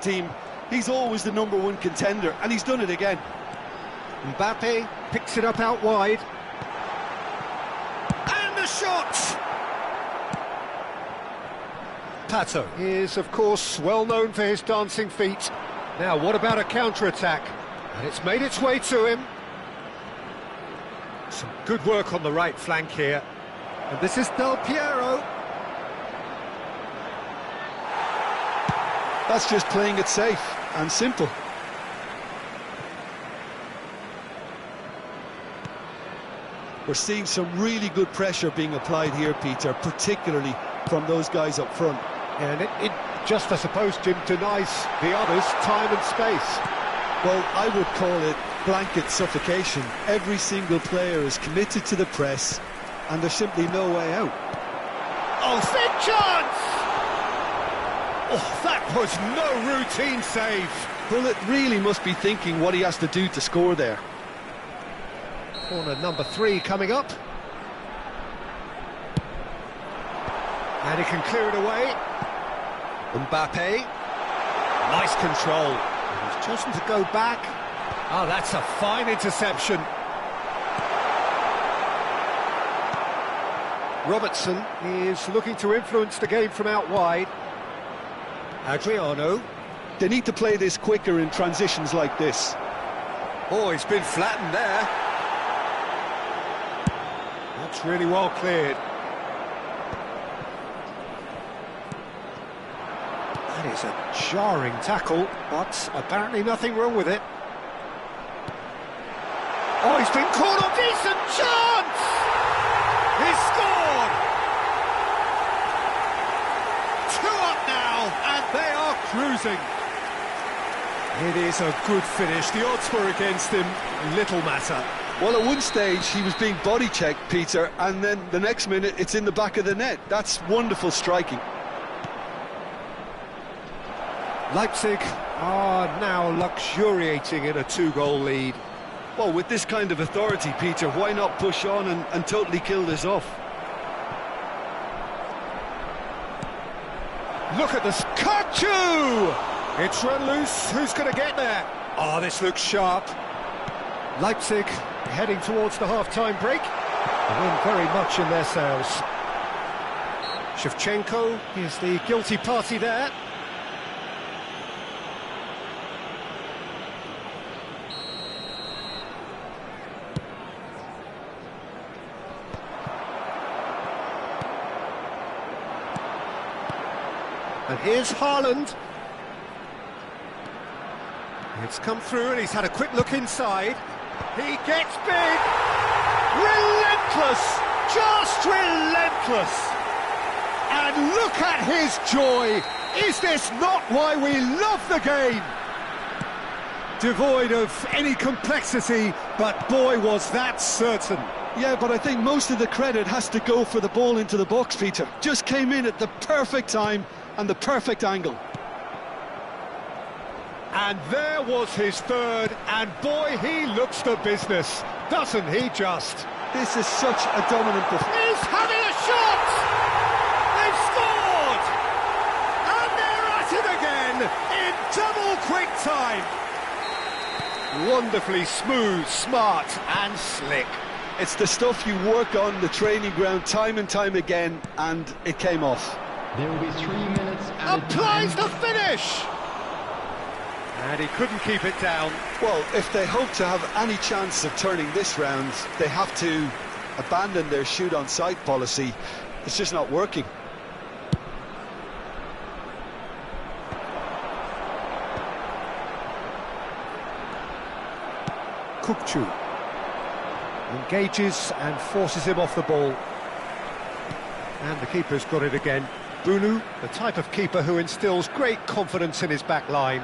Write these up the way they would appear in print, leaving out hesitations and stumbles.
team, he's always the #1 contender, and he's done it again. Mbappe picks it up out wide. And the shot! Pato is, of course, well known for his dancing feet. Now, what about a counter-attack? And it's made its way to him. Some good work on the right flank here. And this is Del Piero. That's just playing it safe and simple. We're seeing some really good pressure being applied here, Peter, particularly from those guys up front. And it just, I suppose, Jim, denies the others time and space. Well, I would call it blanket suffocation. Every single player is committed to the press, and there's simply no way out. Oh, big chance! Oh, that was no routine save. Well, it really must be thinking what he has to do to score there. Corner number 3 coming up. And he can clear it away. Mbappe. Nice control. He's chosen to go back. Oh, that's a fine interception. Robertson is looking to influence the game from out wide. Adriano. They need to play this quicker in transitions like this. Oh, he's been flattened there. That's really well cleared. That is a jarring tackle, but apparently nothing wrong with it. Oh, he's been caught on decent chance! He scored! 2 up now, and they are cruising. It is a good finish. The odds were against him. Little matter. Well, at one stage he was being body-checked, Peter, and then the next minute it's in the back of the net. That's wonderful striking. Leipzig are now luxuriating in a 2-goal lead. Well, with this kind of authority, Peter, why not push on and totally kill this off? Look at this. Kachu! It's run loose. Who's going to get there? Oh, this looks sharp. Leipzig heading towards the half-time break. The wind very much in their sails. Shevchenko is the guilty party there. And here's Haaland. It's come through and he's had a quick look inside. He gets big. Relentless. Just relentless. And look at his joy. Is this not why we love the game? Devoid of any complexity, but boy, was that certain. Yeah, but I think most of the credit has to go for the ball into the box, Peter. Just came in at the perfect time and the perfect angle. And there was his third, and boy, he looks the business, doesn't he just? This is such a dominant performance. He's having a shot! They've scored! And they're at it again, in double quick time. Wonderfully smooth, smart and slick. It's the stuff you work on the training ground time and time again, and it came off. There will be 3 minutes added. Applies the finish! And he couldn't keep it down. Well, if they hope to have any chance of turning this round, they have to abandon their shoot-on-sight policy. It's just not working. Kukçu engages and forces him off the ball. And the keeper's got it again. Bunu, the type of keeper who instills great confidence in his back line.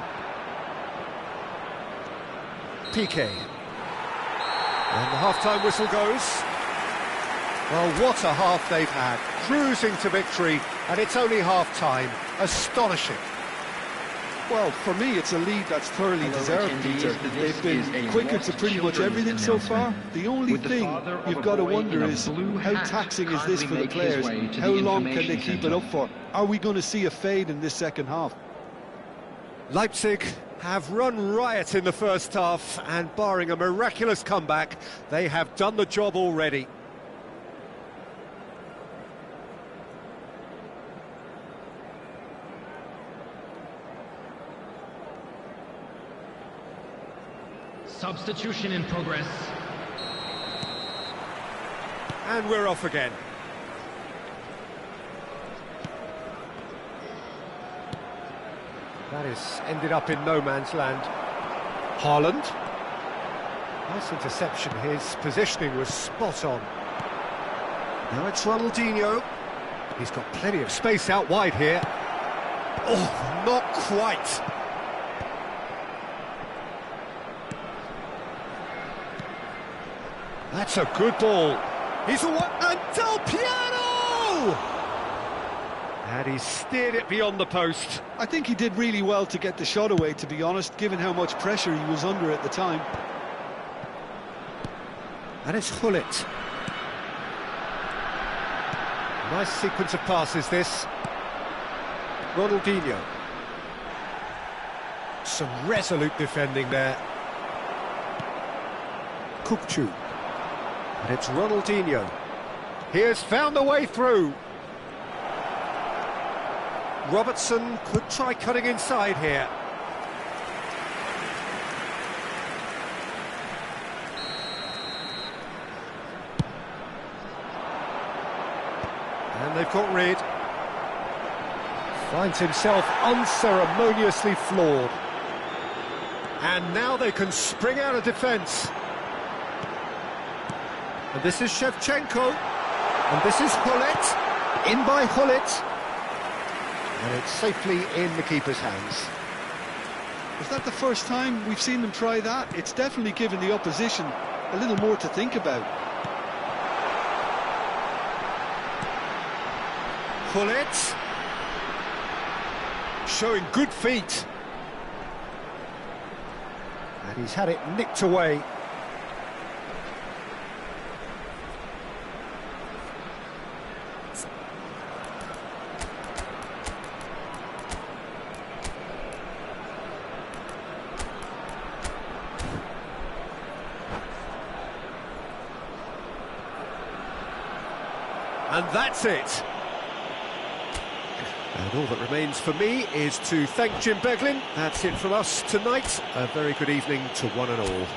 Piqué. And the half-time whistle goes. Well, what a half they've had. Cruising to victory, and it's only half-time. Astonishing. Well, for me, it's a lead that's thoroughly deserved, Peter. They've been quicker to pretty much everything so far. The only thing you've got to wonder is, how taxing is this for the players? How long can they keep it up for? Are we going to see a fade in this second half? Leipzig have run riot in the first half, and barring a miraculous comeback, they have done the job already. Substitution in progress. And we're off again. That is ended up in no man's land. Haaland. Nice interception. His positioning was spot on. Now it's Ronaldinho. He's got plenty of space out wide here. Oh, not quite. That's a good ball. He's a one, and Del Piano! And he steered it beyond the post. I think he did really well to get the shot away, to be honest, given how much pressure he was under at the time. And it's Gullit. Nice sequence of passes, this. Ronaldinho. Some resolute defending there. Kukçu. And it's Ronaldinho. He has found the way through. Robertson could try cutting inside here. And they've got rid. Finds himself unceremoniously floored. And now they can spring out of defence. And this is Shevchenko. And this is Gullit. In by Gullit. And it's safely in the keeper's hands. Is that the first time we've seen them try that? It's definitely given the opposition a little more to think about. Gullit. Showing good feet. And he's had it nicked away. And that's it. And all that remains for me is to thank Jim Beglin. That's it from us tonight. A very good evening to one and all.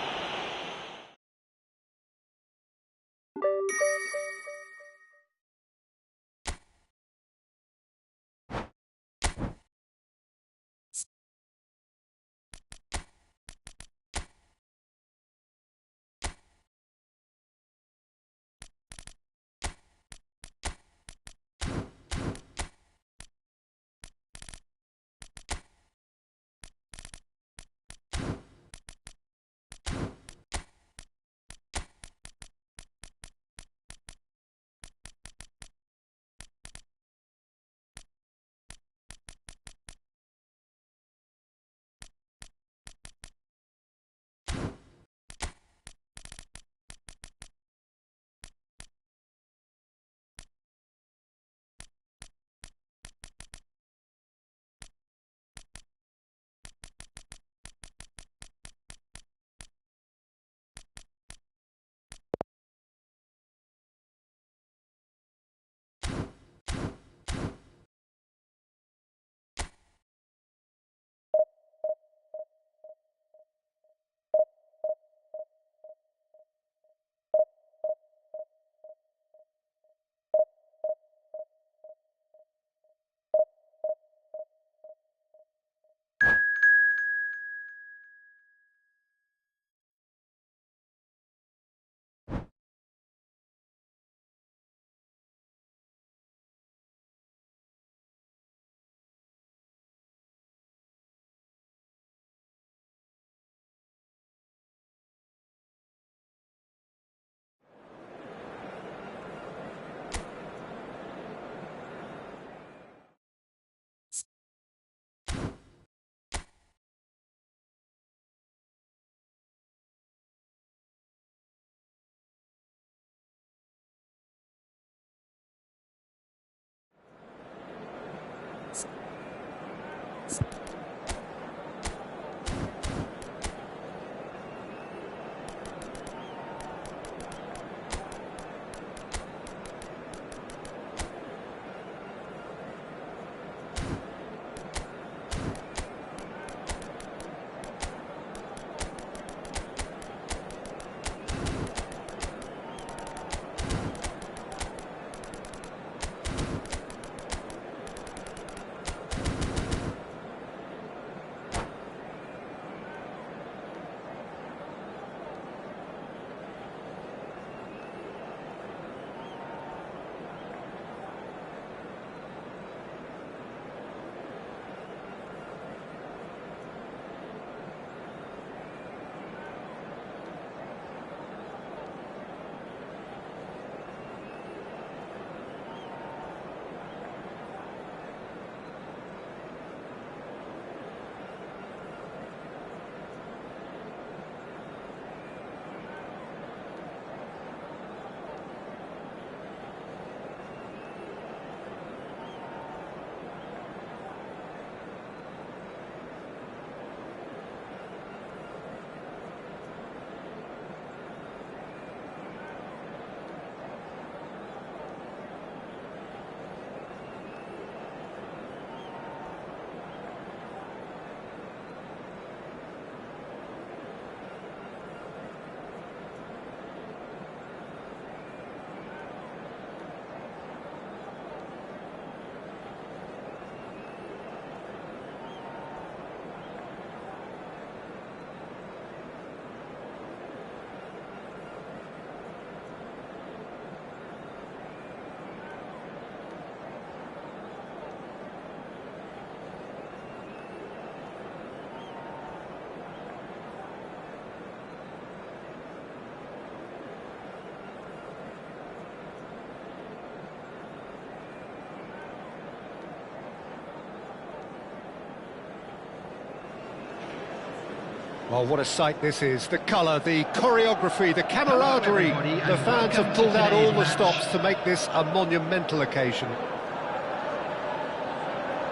Well, what a sight this is. The colour, the choreography, the camaraderie. The fans have pulled out all the stops to make this a monumental occasion.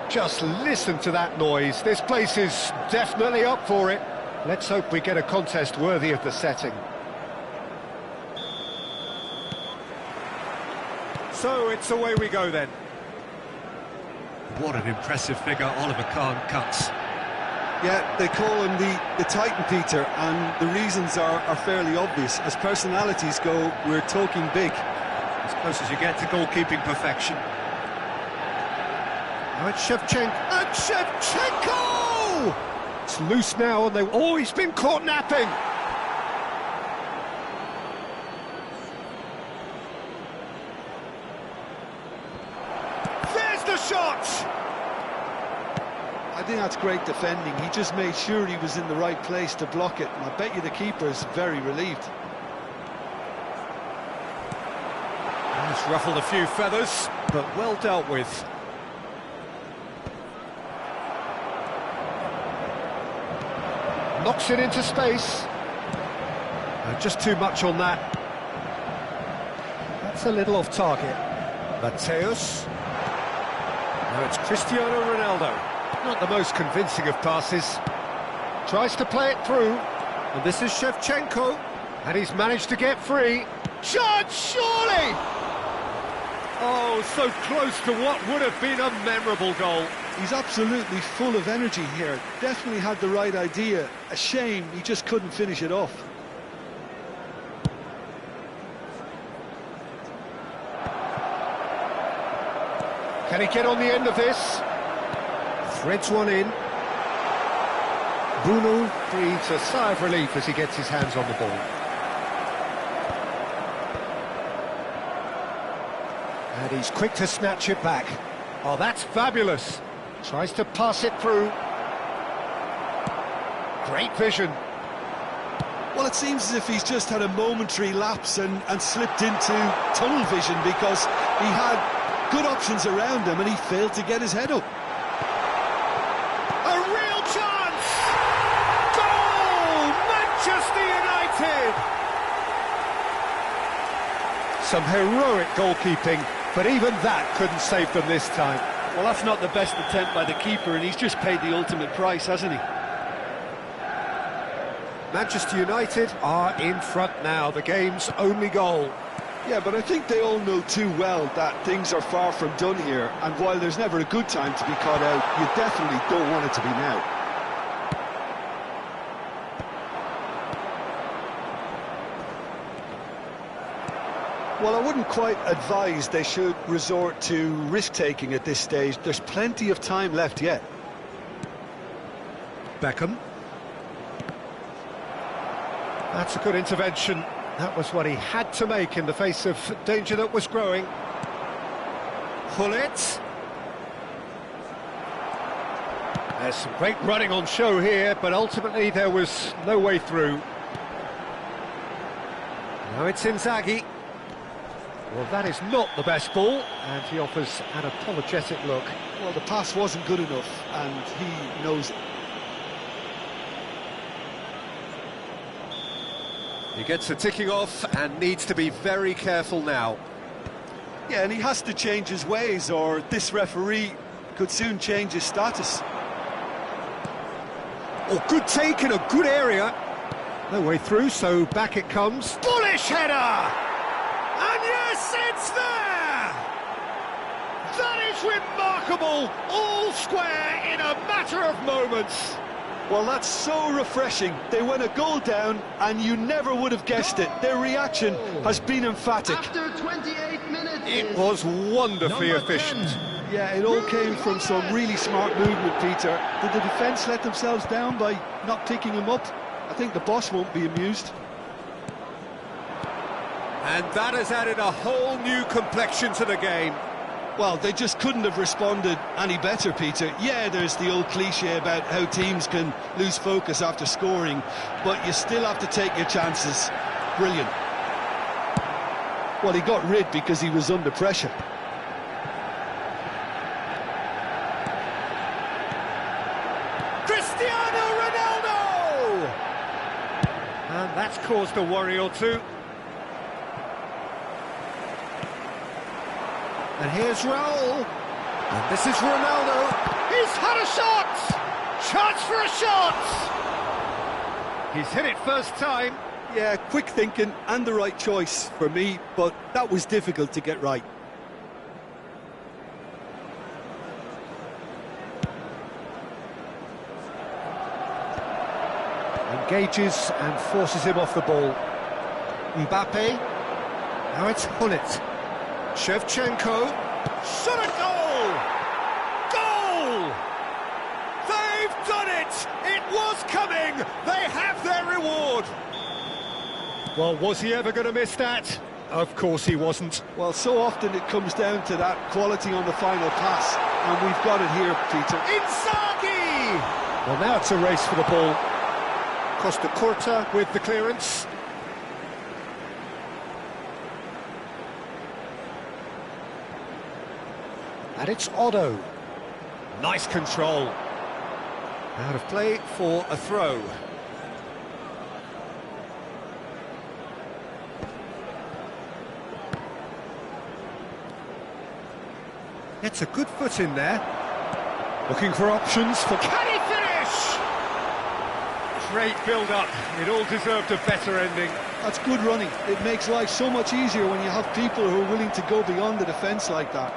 Just listen to that noise. This place is definitely up for it. Let's hope we get a contest worthy of the setting. So it's away we go then. What an impressive figure Oliver Kahn cuts. Yeah, they call him the Titan, Peter, and the reasons are fairly obvious. As personalities go, we're talking big. As close as you get to goalkeeping perfection. Now it's Shevchenko. And Shevchenko! It's loose now, and he's been caught napping. There's the shot! I think that's great defending. He just made sure he was in the right place to block it, and I bet you the keeper's very relieved. He's ruffled a few feathers, but well dealt with. Knocks it into space. Just too much on that. That's a little off target. Mateus. Now it's Cristiano Ronaldo. Not the most convincing of passes. Tries to play it through. And this is Shevchenko. And he's managed to get free. Shot, surely! Oh, so close to what would have been a memorable goal. He's absolutely full of energy here. Definitely had the right idea. A shame he just couldn't finish it off. Can he get on the end of this? Threads one in. Bruno breathes a sigh of relief as he gets his hands on the ball. And he's quick to snatch it back. Oh, that's fabulous. Tries to pass it through. Great vision. Well, it seems as if he's just had a momentary lapse and slipped into tunnel vision, because he had good options around him and he failed to get his head up. A real chance! Goal! Manchester United! Some heroic goalkeeping, but even that couldn't save them this time. Well, that's not the best attempt by the keeper, and he's just paid the ultimate price, hasn't he? Manchester United are in front now, the game's only goal. Yeah, but I think they all know too well that things are far from done here, and while there's never a good time to be caught out, you definitely don't want it to be now. Well, I wouldn't quite advise they should resort to risk-taking at this stage. There's plenty of time left yet. Beckham. That's a good intervention. That was what he had to make in the face of danger that was growing. Hullet. There's some great running on show here, but ultimately there was no way through. Now it's Inzaghi. Well, that is not the best ball, and he offers an apologetic look. Well, the pass wasn't good enough, and he knows it. He gets the ticking off and needs to be very careful now. Yeah, and he has to change his ways, or this referee could soon change his status. Oh, good take in a good area. No way through, so back it comes. Bullish header! And yes, it's there! That is remarkable! All square in a matter of moments. Well, that's so refreshing. They went a goal down, and you never would have guessed it. Their reaction has been emphatic. After 28 minutes, It was wonderfully efficient. Yeah, it all came from some really smart movement, Peter. Did the defence let themselves down by not picking him up? I think the boss won't be amused. And that has added a whole new complexion to the game. Well, they just couldn't have responded any better, Peter. Yeah, there's the old cliche about how teams can lose focus after scoring, but you still have to take your chances. Brilliant. Well, he got rid because he was under pressure. Cristiano Ronaldo! And that's caused a worry or two. And here's Raul. And this is Ronaldo. He's had a shot! Chance for a shot! He's hit it first time. Yeah, quick thinking and the right choice for me, but that was difficult to get right. Engages and forces him off the ball. Mbappe. Now it's Hullet. Shevchenko. Shot a goal! Goal! They've done it! It was coming! They have their reward! Well, was he ever going to miss that? Of course he wasn't. Well, so often it comes down to that quality on the final pass, and we've got it here, Peter. Inzaghi! Well, now it's a race for the ball. Costa Curta with the clearance. And it's Otto. Nice control. Out of play for a throw. Gets a good foot in there. Looking for options for... Can he finish? Great build-up. It all deserved a better ending. That's good running. It makes life so much easier when you have people who are willing to go beyond the defence like that.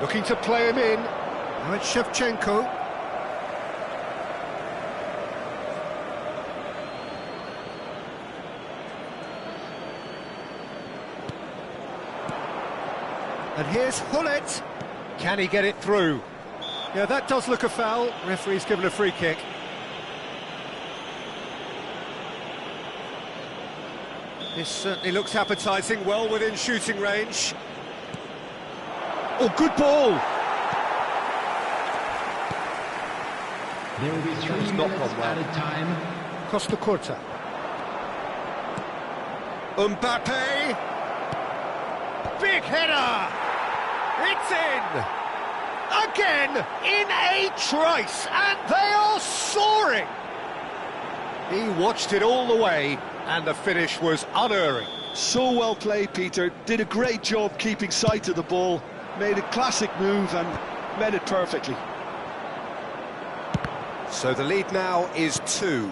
Looking to play him in. Now it's Shevchenko. And here's Hullet. Can he get it through? Yeah, that does look a foul. Referee's given a free kick. This certainly looks appetising, well within shooting range. Oh, good ball! There will be 3 minutes added time. Costa Curta. Mbappe! Big header! It's in! Again, in a trice, and they are soaring! He watched it all the way, and the finish was unerring. So well played, Peter. Did a great job keeping sight of the ball. Made a classic move and met it perfectly. So the lead now is 2.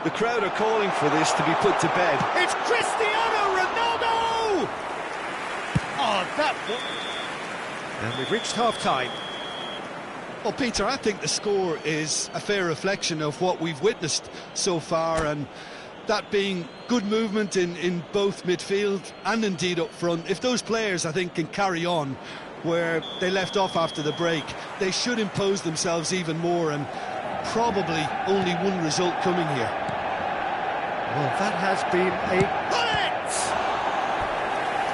The crowd are calling for this to be put to bed. It's Cristiano Ronaldo! Oh, that... And we've reached half-time. Well, Peter, I think the score is a fair reflection of what we've witnessed so far, and that being good movement in both midfield and indeed up front. If those players, I think, can carry on where they left off after the break, they should impose themselves even more, and probably only one result coming here. Well, that has been a bullet!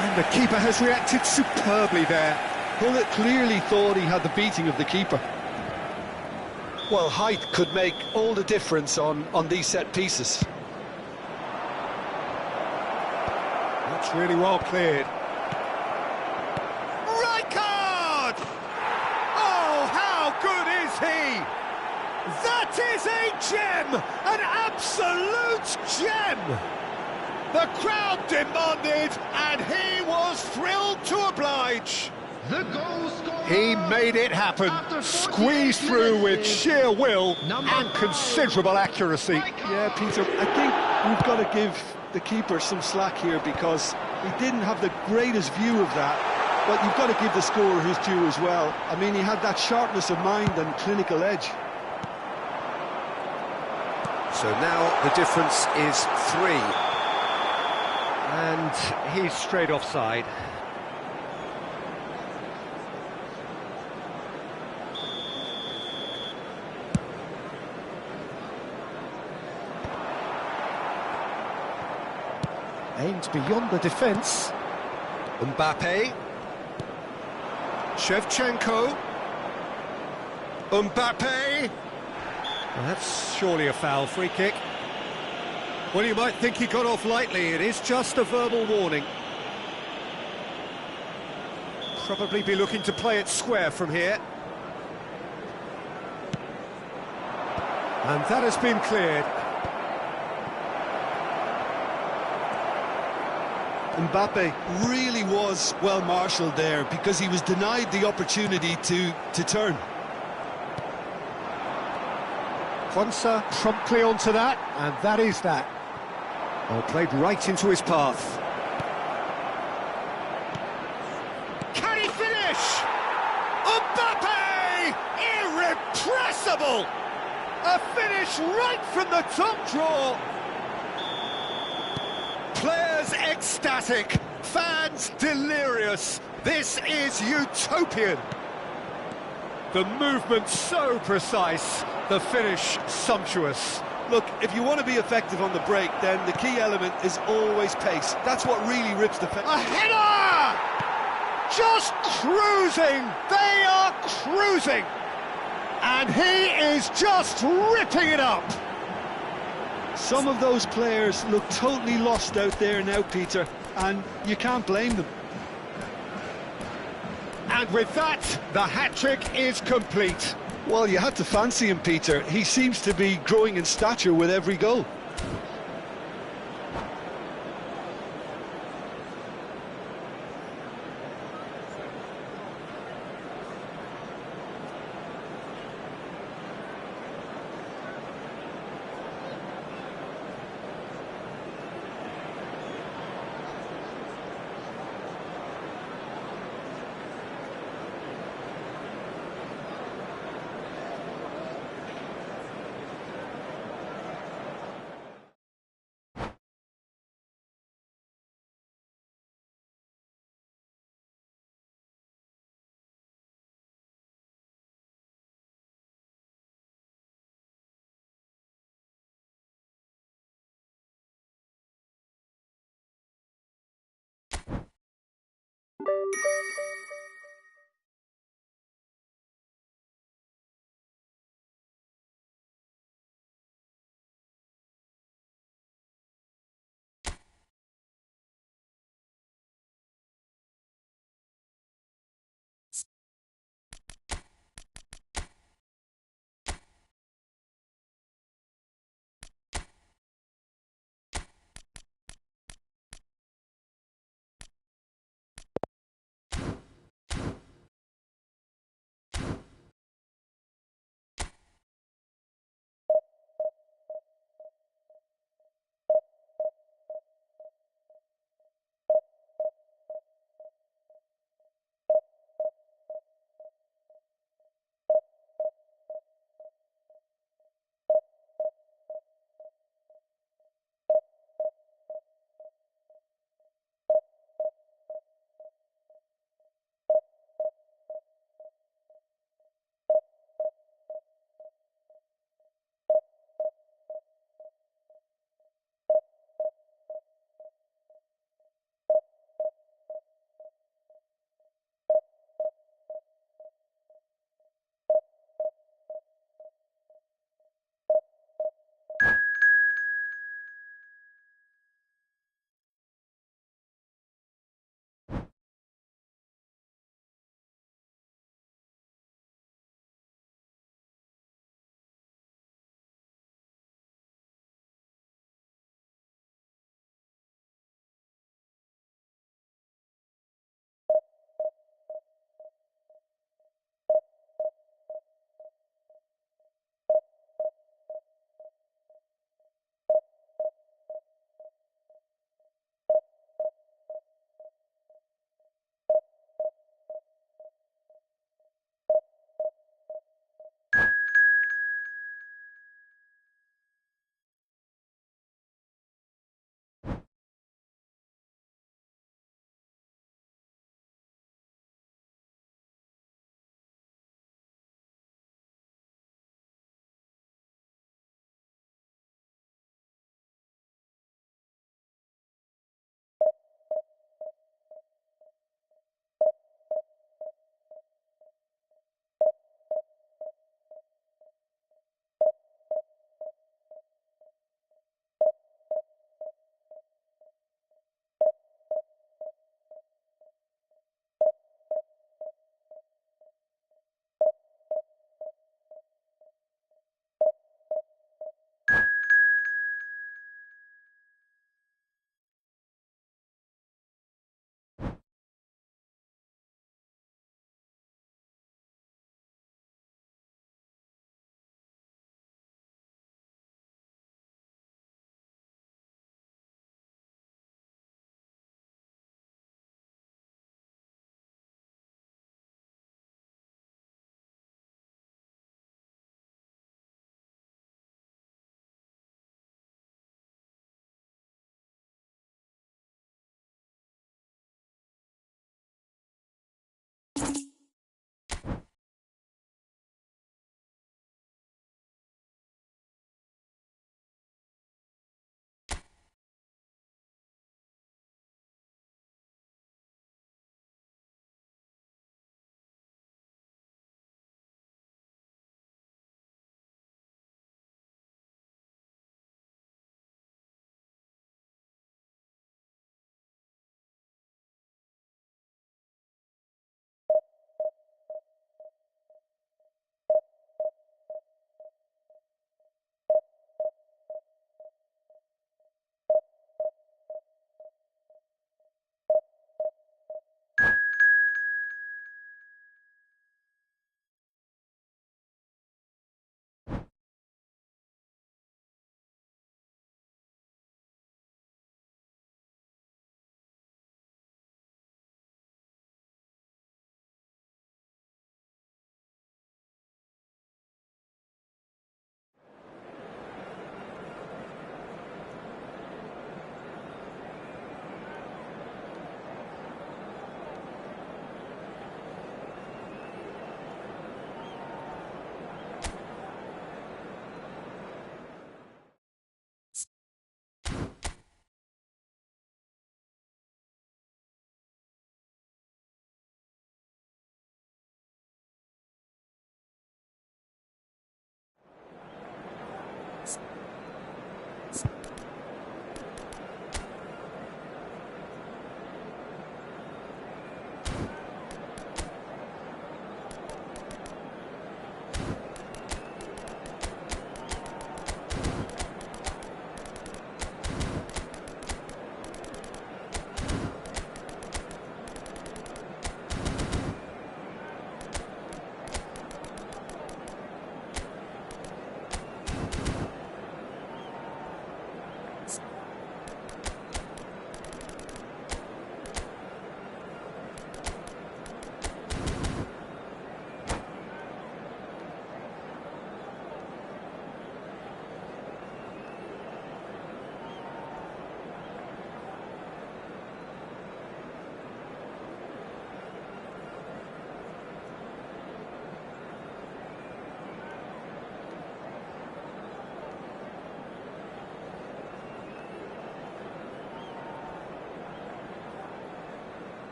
And the keeper has reacted superbly there. Hullet clearly thought he had the beating of the keeper. Well, height could make all the difference on these set pieces. That's really well cleared. Rijkaard! Oh, how good is he? That is a gem! An absolute gem! The crowd demanded, and he was thrilled to oblige. The goal scorer. He made it happen, squeezed through with sheer will and considerable accuracy. Yeah, Peter, I think we've got to give the keeper some slack here, because he didn't have the greatest view of that, but you've got to give the scorer his due as well. I mean, he had that sharpness of mind and clinical edge. So now the difference is 3. And he's straight offside. Aimed beyond the defence. Mbappe. Shevchenko. Mbappe. Well, that's surely a foul. Free kick. Well, you might think he got off lightly. It is just a verbal warning. Probably be looking to play it square from here. And that has been cleared. Mbappe really was well marshalled there because he was denied the opportunity to turn. Quansah promptly onto that, and that is that. Oh, played right into his path. Can he finish? Mbappe! Irrepressible! A finish right from the top draw. Players ecstatic, fans delirious. This is utopian. The movement so precise, the finish sumptuous. Look, if you want to be effective on the break, then the key element is always pace. That's what really rips the fence. A header! Just cruising! They are cruising! And he is just ripping it up! Some of those players look totally lost out there now, Peter, and you can't blame them. And with that, the hat-trick is complete. Well, you had to fancy him, Peter. He seems to be growing in stature with every goal.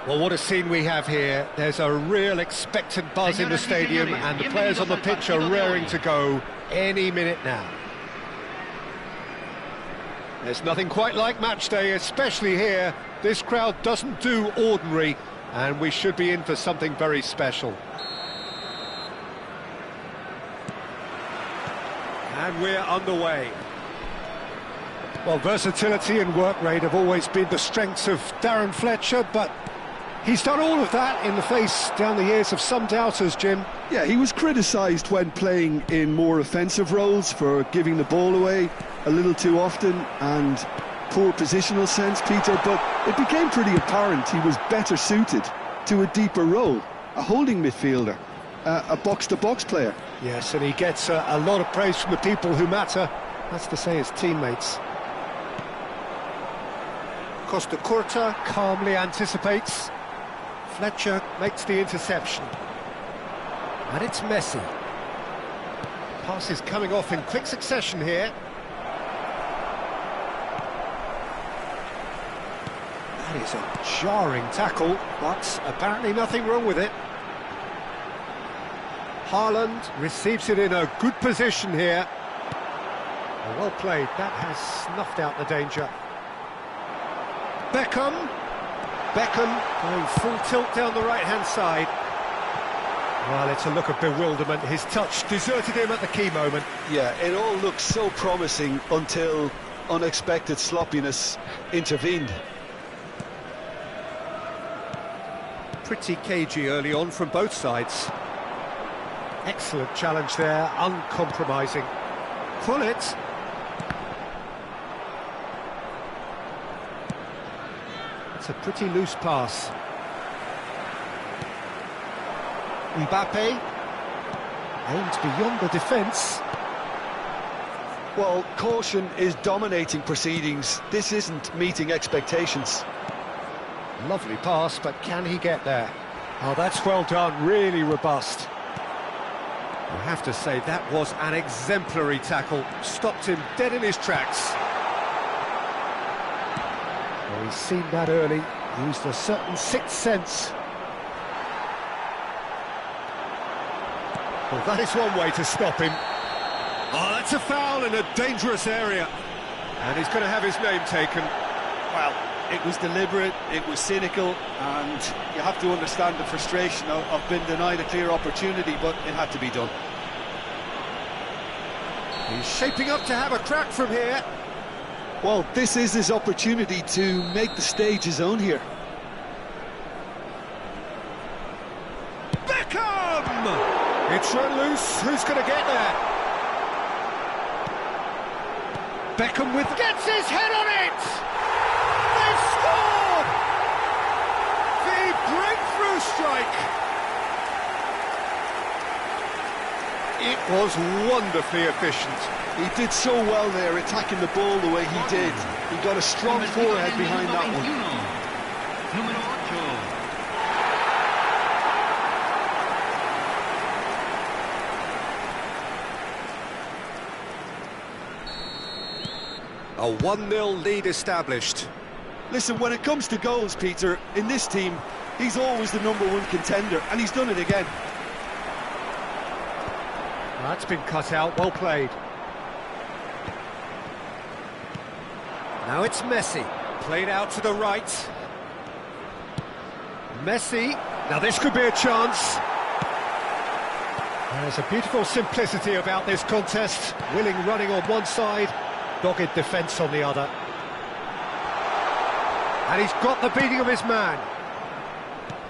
Well, what a scene we have here. There's a real expectant buzz in the stadium, and the players on the pitch are raring to go any minute now. There's nothing quite like match day, especially here. This crowd doesn't do ordinary, and we should be in for something very special. And we're underway. Well, versatility and work rate have always been the strengths of Darren Fletcher, but he's done all of that in the face down the years of some doubters, Jim. Yeah, he was criticised when playing in more offensive roles for giving the ball away a little too often and poor positional sense, Peter, but it became pretty apparent he was better suited to a deeper role, a holding midfielder, a box-to-box player. Yes, and he gets a lot of praise from the people who matter, that's to say his teammates. Costa Curta calmly anticipates. Fletcher makes the interception. And it's Messi. Passes coming off in quick succession here. That is a jarring tackle, but apparently nothing wrong with it. Haaland receives it in a good position here. Well played, that has snuffed out the danger. Beckham going full tilt down the right-hand side. Well, it's a look of bewilderment. His touch deserted him at the key moment. Yeah, it all looked so promising until unexpected sloppiness intervened. Pretty cagey early on from both sides. Excellent challenge there, uncompromising. Pull it. It's a pretty loose pass. Mbappe aims beyond the defence. Well, caution is dominating proceedings. This isn't meeting expectations. Lovely pass, but can he get there? Oh, that's well done, really robust. I have to say, that was an exemplary tackle. Stopped him dead in his tracks. Well, he's seen that early, used a certain sixth sense. Well, that is one way to stop him. Oh, that's a foul in a dangerous area. And he's going to have his name taken. Well, it was deliberate, it was cynical, and you have to understand the frustration of being denied a clear opportunity, but it had to be done. He's shaping up to have a crack from here. Well, this is his opportunity to make the stage his own here. Beckham! It's run loose, who's going to get there? Beckham gets his head on it! They've scored! The breakthrough strike! It was wonderfully efficient. He did so well there, attacking the ball the way he did. He got a strong forehead behind that one. A 1-0 lead established. Listen, when it comes to goals, Peter, in this team, he's always the #1 contender, and he's done it again. That's been cut out, well played. Now it's Messi, played out to the right. Messi, now this could be a chance. There's a beautiful simplicity about this contest. Willing running on one side, dogged defence on the other. And he's got the beating of his man.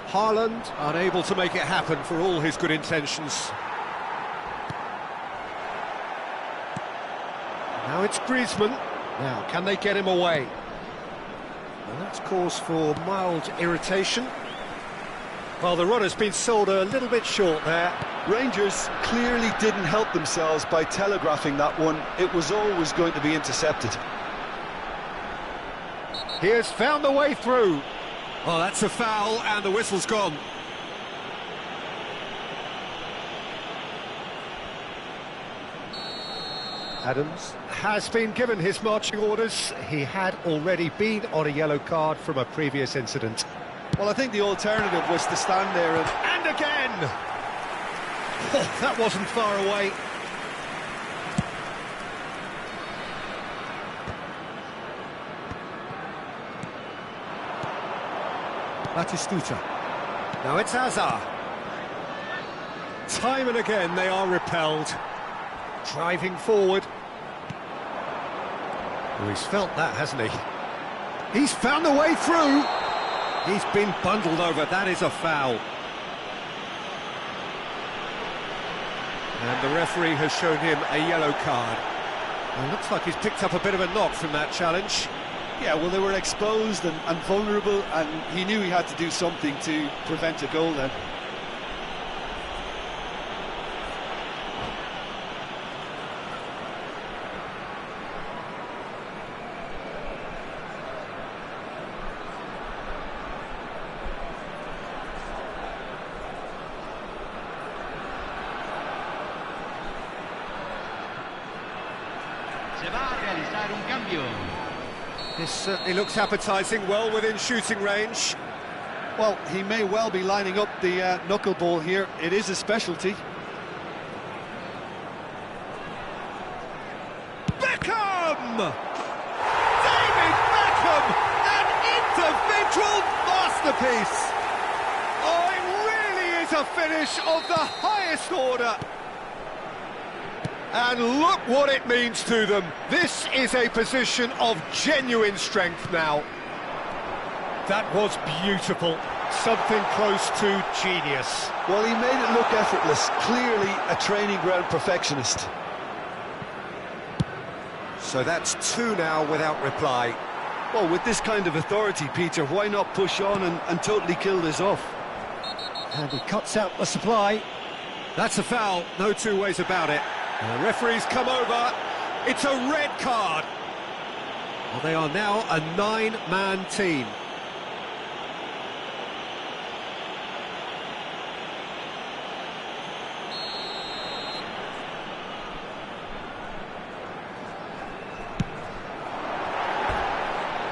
Haaland unable to make it happen for all his good intentions. Now it's Griezmann. Now, can they get him away? Well, that's cause for mild irritation. Well, the run has been sold a little bit short there. Rangers clearly didn't help themselves by telegraphing that one. It was always going to be intercepted. He has found the way through. Oh, that's a foul, and the whistle's gone. Adams has been given his marching orders. He had already been on a yellow card from a previous incident. Well, I think the alternative was to stand there And again! Oh, that wasn't far away. Batistuta. Now it's Hazard. Time and again they are repelled. Driving forward. Oh, he's felt that, hasn't he? He's found a way through. He's been bundled over. That is a foul. And the referee has shown him a yellow card. Well, looks like he's picked up a bit of a knock from that challenge. Yeah, well, they were exposed and vulnerable, and he knew he had to do something to prevent a goal then. Se va a realizar un cambio. This certainly looks appetising, well within shooting range. Well, he may well be lining up the knuckleball here. It is a specialty. Beckham! David Beckham! An individual masterpiece! Oh, it really is a finish of the highest order. And look what it means to them. This is a position of genuine strength now. That was beautiful. Something close to genius. Well, he made it look effortless. Clearly a training ground perfectionist. So that's two now without reply. Well, with this kind of authority, Peter, why not push on and totally kill this off? And he cuts out the supply. That's a foul, no two ways about it. And the referee's come over. It's a red card. Well, they are now a nine-man team.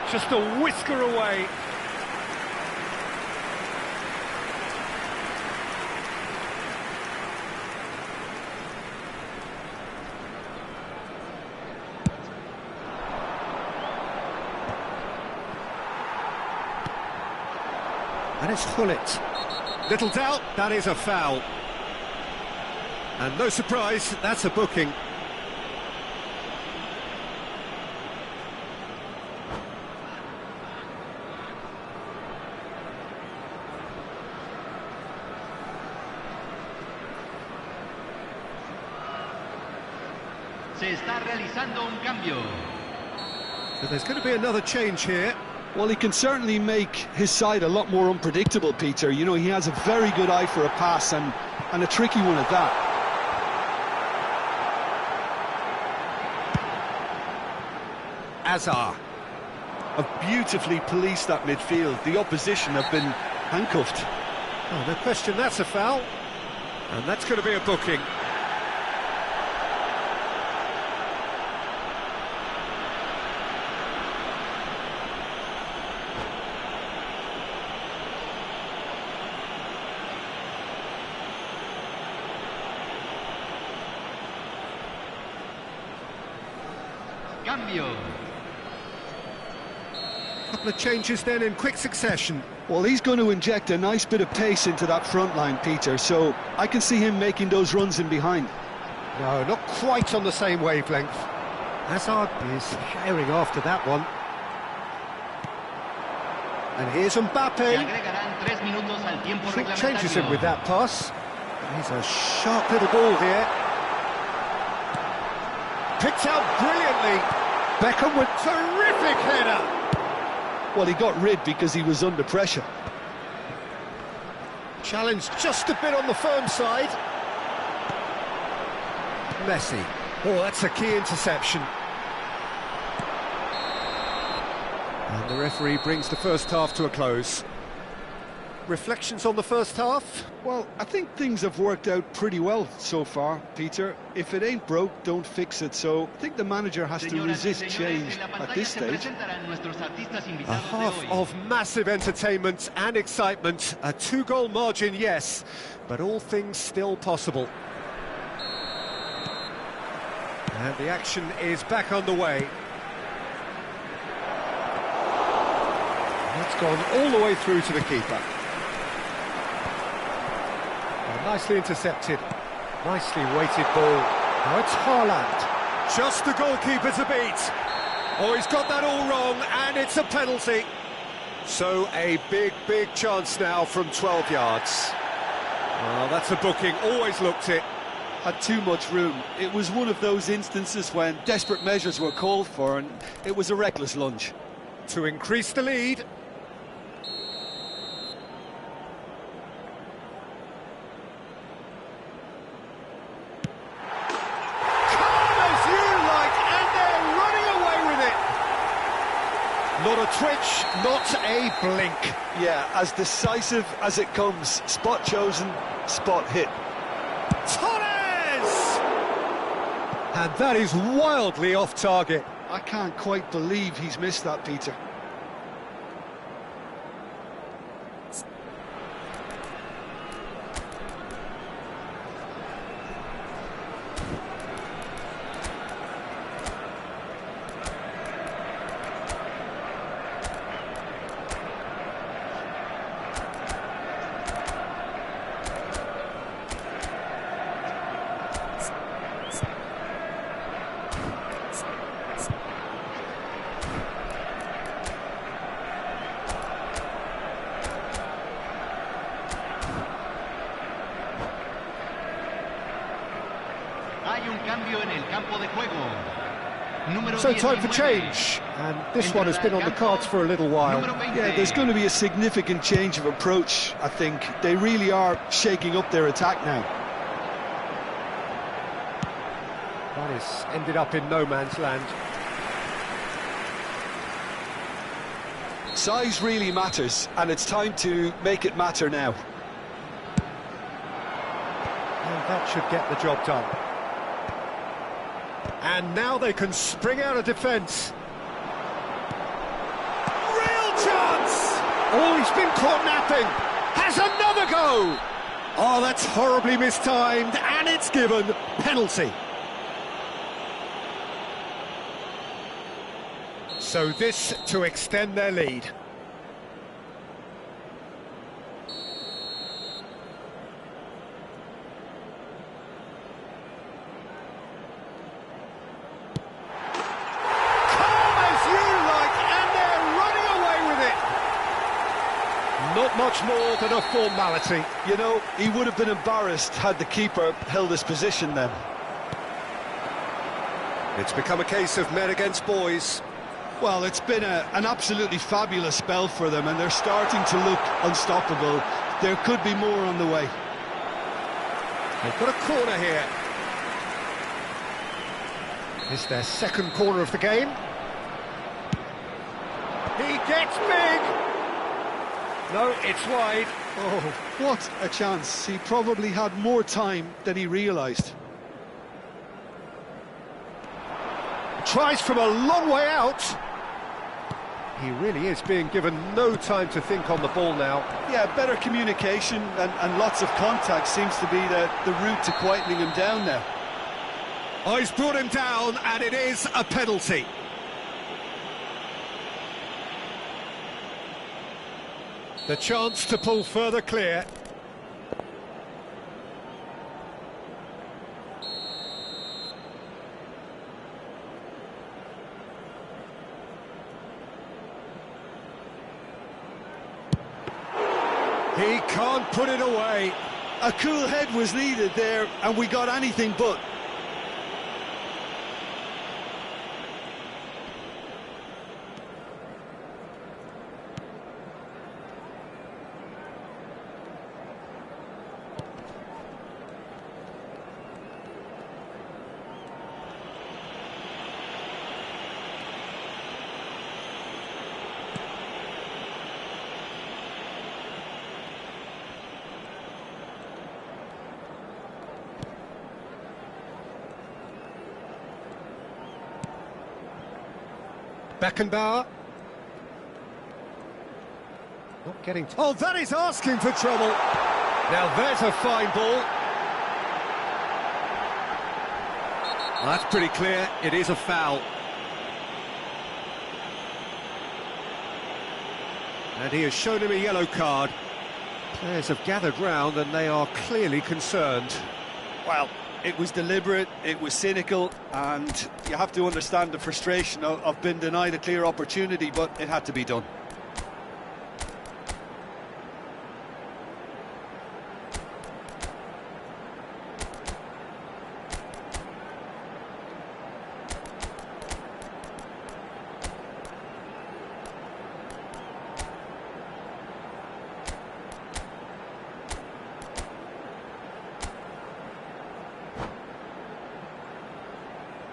Just a whisker away. And it's Hullet. Little doubt, that is a foul. And no surprise, that's a booking. Se está realizando un cambio. So there's going to be another change here. Well, he can certainly make his side a lot more unpredictable, Peter. You know, he has a very good eye for a pass and a tricky one at that. Hazard. Have beautifully policed that midfield. The opposition have been handcuffed. Oh, no question, that's a foul. And that's going to be a booking. Cambio. Couple of changes then in quick succession. Well, he's going to inject a nice bit of pace into that front line, Peter, so I can see him making those runs in behind. No, not quite on the same wavelength. Hazard is herring after that one. And here's Mbappe. Se agregarán 3 minutos al tiempo Short changes him reglamentario. with that pass. He's a sharp little ball here. Picked out brilliantly. Beckham with terrific header. Well, he got rid because he was under pressure. Challenge just a bit on the firm side. Messi. Oh, that's a key interception. And the referee brings the first half to a close. reflections on the first half? Well, I think things have worked out pretty well so far, Peter. If it ain't broke, don't fix it. So I think the manager has to resist change at this stage. A half of massive entertainment and excitement. A 2-goal margin, yes, but all things still possible. And the action is back underway. It's gone all the way through to the keeper. Nicely intercepted, nicely weighted ball. Now it's Haaland. Just the goalkeeper to beat. Oh, he's got that all wrong, and it's a penalty. So a big chance now from 12 yards. Well, that's a booking, always looked it. Had too much room. It was one of those instances when desperate measures were called for, and it was a reckless lunge. To increase the lead. Not a twitch, not a blink. Yeah, as decisive as it comes. Spot chosen, spot hit. Torres! And that is wildly off target. I can't quite believe he's missed that, Peter. So time for change, and this one has been on the cards for a little while. Yeah, there's going to be a significant change of approach, I think. They really are shaking up their attack now. That has ended up in no man's land. Size really matters, and it's time to make it matter now. And that should get the job done. And now they can spring out of defence. Real chance! Oh, he's been caught napping. Has another go! Oh, that's horribly mistimed, and it's given penalty. So this to extend their lead. Not much more than a formality. You know, he would have been embarrassed had the keeper held his position then. It's become a case of men against boys. Well, it's been an absolutely fabulous spell for them, and they're starting to look unstoppable. There could be more on the way. They've got a corner here. It's their second corner of the game. He gets big! No, it's wide. Oh, what a chance. He probably had more time than he realised. Tries from a long way out. He really is being given no time to think on the ball now. Yeah, better communication and lots of contact seems to be the route to quietening him down now. Oh, he's brought him down, and it is a penalty. The chance to pull further clear. He can't put it away. A cool head was needed there, and we got anything but. Beckenbauer. Not getting... Oh, that is asking for trouble. Now there's a fine ball. That's pretty clear, it is a foul. And he has shown him a yellow card. Players have gathered round and they are clearly concerned. Well, it was deliberate, it was cynical, and you have to understand the frustration of being denied a clear opportunity, but it had to be done.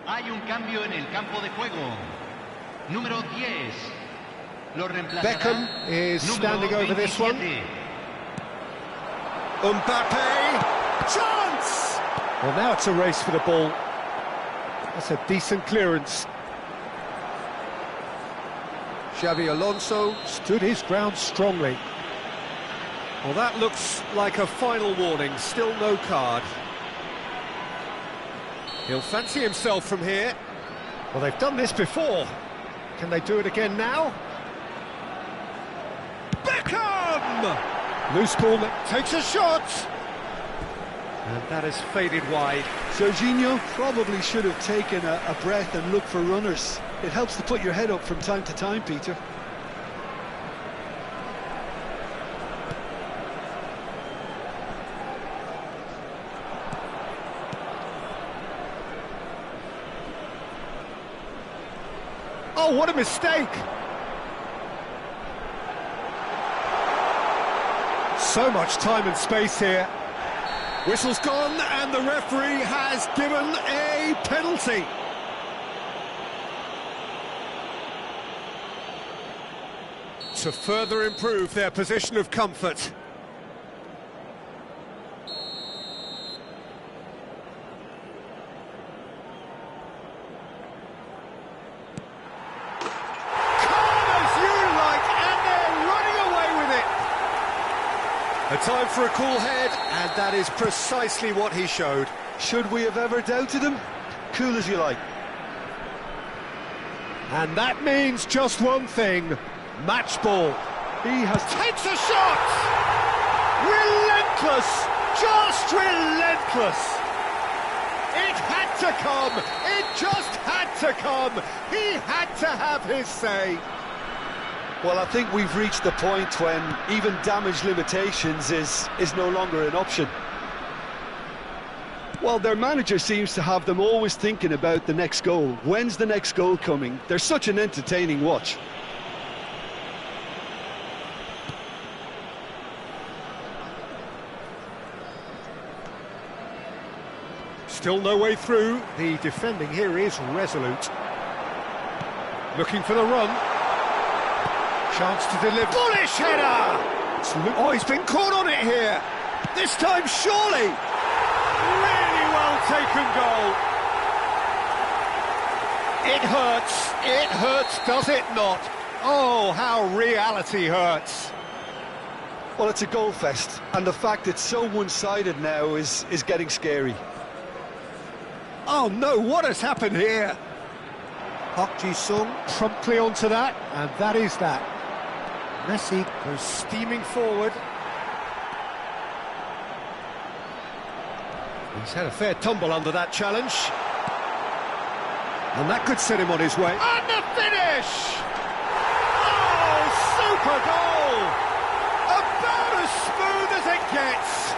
Hay un cambio en el campo de juego. Número 10. Lo reemplazará. Beckham is standing over this one. Mbappe! Chance! Well, now it's a race for the ball. That's a decent clearance. Xavi Alonso stood his ground strongly. Well, that looks like a final warning. Still no card. He'll fancy himself from here. Well, they've done this before. Can they do it again now? Beckham! Loose ball that takes a shot. And that has faded wide. Jorginho probably should have taken a breath and looked for runners. It helps to put your head up from time to time, Peter. Oh, what a mistake! So much time and space here. Whistle's gone and the referee has given a penalty. To further improve their position of comfort. A time for a cool head, and that is precisely what he showed. Should we have ever doubted him? Cool as you like. And that means just one thing, match ball. He takes a shot! Relentless! Just relentless! It had to come! It just had to come! He had to have his say. Well, I think we've reached the point when even damage limitations is no longer an option. Well, their manager seems to have them always thinking about the next goal. When's the next goal coming? They're such an entertaining watch. Still no way through. The defending here is resolute. Looking for the run. Chance to deliver. Bullish header! Oh, he's been caught on it here. This time, surely. Really well taken goal. It hurts, does it not? Oh, how reality hurts. Well, it's a goal fest, and the fact it's so one-sided now is getting scary. Oh no, what has happened here? Park Ji-sung promptly onto that, and that is that. Messi goes steaming forward. He's had a fair tumble under that challenge. And that could set him on his way. And the finish! Oh, super goal! About as smooth as it gets.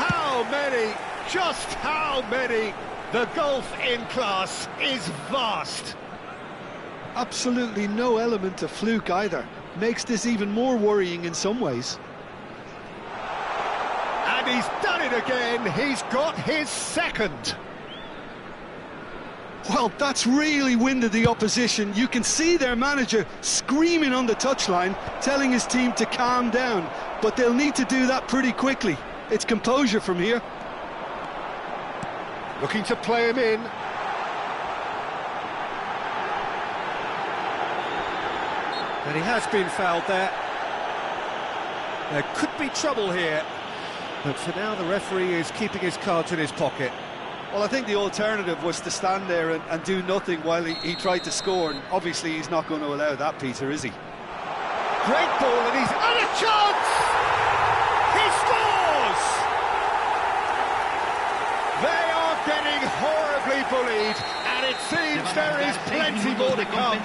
How many? Just how many? The gulf in class is vast. Absolutely no element of fluke either. Makes this even more worrying in some ways. And he's done it again. He's got his second. Well, that's really winded the opposition. You can see their manager screaming on the touchline, telling his team to calm down. But they'll need to do that pretty quickly. It's composure from here. Looking to play him in. And he has been fouled there. There could be trouble here, but for now the referee is keeping his cards in his pocket. Well, I think the alternative was to stand there and do nothing while he tried to score, and obviously he's not going to allow that, Peter, is he? Great ball, and he's had a chance! He scores! They are getting horribly bullied, and it seems there is plenty more to come.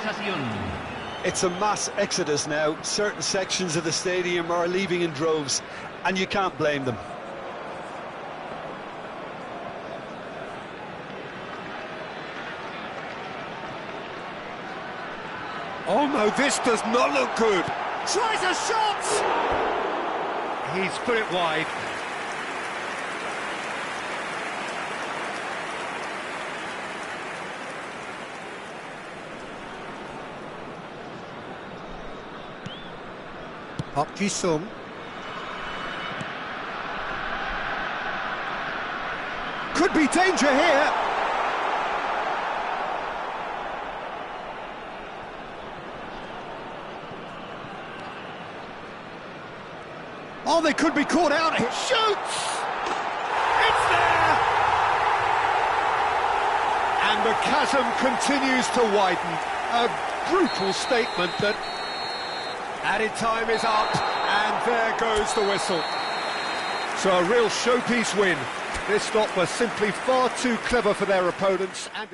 It's a mass exodus now. Certain sections of the stadium are leaving in droves, and you can't blame them. Oh no, this does not look good. Tries a shot! He's put it wide. Park Ji-sung. Could be danger here. Oh, they could be caught out. It shoots! It's there! And the chasm continues to widen. A brutal statement that added time is up, and there goes the whistle. So a real showpiece win. This lot were simply far too clever for their opponents, and